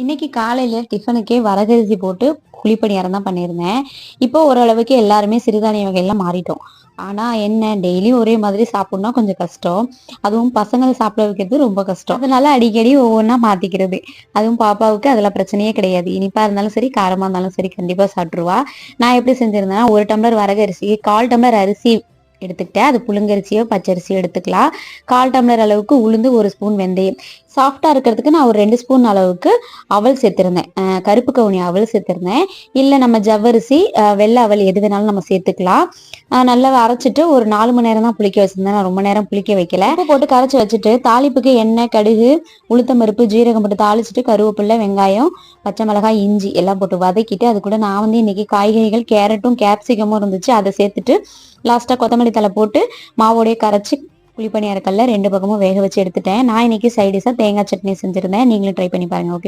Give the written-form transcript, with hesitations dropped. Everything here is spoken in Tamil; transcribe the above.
இன்னைக்கு காலையில டிஃபனுக்கே வரகரிசி போட்டு குழிப்பணியாரம் தான் பண்ணியிருந்தேன். இப்போ ஓரளவுக்கு எல்லாருமே சிறுதானிய வகையெல்லாம் மாறிட்டோம். ஆனா என்ன டெய்லியும் ஒரே மாதிரி சாப்பிடணும்னா கொஞ்சம் கஷ்டம். அதுவும் பசங்கள சாப்பிட வைக்கிறது ரொம்ப கஷ்டம். அதனால அடிக்கடி ஒவ்வொன்னா மாத்திக்கிறது. அதுவும் பாப்பாவுக்கு அதுல பிரச்சனையே கிடையாது. இனிப்பா இருந்தாலும் சரி, காரமா இருந்தாலும் சரி கண்டிப்பா சாப்பிட்டுருவா. நான் எப்படி செஞ்சிருந்தேன்னா, 1 டம்ளர் வரகரிசி, 1/4 டம்ளர் அரிசி எடுத்துக்கிட்டேன். அது புழுங்கரிசியோ, பச்சரிசியோ எடுத்துக்கலாம். 1/4 டம்ளர் அளவுக்கு உளுந்து, 1 ஸ்பூன் வெந்தயம். சாஃப்ட்டா இருக்கிறதுக்கு நான் ஒரு 2 ஸ்பூன் அளவுக்கு அவல் சேர்த்திருந்தேன். கருப்பு கவுனி அவல் சேர்த்திருந்தேன். இல்ல நம்ம ஜவ்வரிசி, வெள்ளை அவல் எது வேணாலும் நம்ம சேர்த்துக்கலாம். நல்லா அரைச்சிட்டு ஒரு 4 மணி நேரம் தான் புளிக்க வச்சிருந்தேன். நான் ரொம்ப நேரம் புளிக்க வைக்கல. உப்பு போட்டு கரைச்சி வச்சுட்டு தாளிப்புக்கு எண்ணெய், கடுகு, உளுத்தம் பருப்பு, ஜீரகம் போட்டு தாளிச்சிட்டு கருவேப்பிலை, வெங்காயம், பச்சை மிளகாய், இஞ்சி எல்லாம் போட்டு வதக்கிட்டு அது கூட நான் இன்னைக்கு காய்கறிகள் கேரட்டும் கேப்சிகமும் இருந்துச்சு. அதை சேர்த்துட்டு லாஸ்டா கொத்தமல்லி தலை போட்டு மாவோடய கரைச்சி குழிப்பணியாரக்கல்ல 2 பக்கமும் வேக வச்சு எடுத்துட்டேன். நான் இன்னைக்கு சைடிஷா தேங்காய் சட்னி செஞ்சிருந்தேன். நீங்களும் ட்ரை பண்ணி பாருங்க. ஓகே.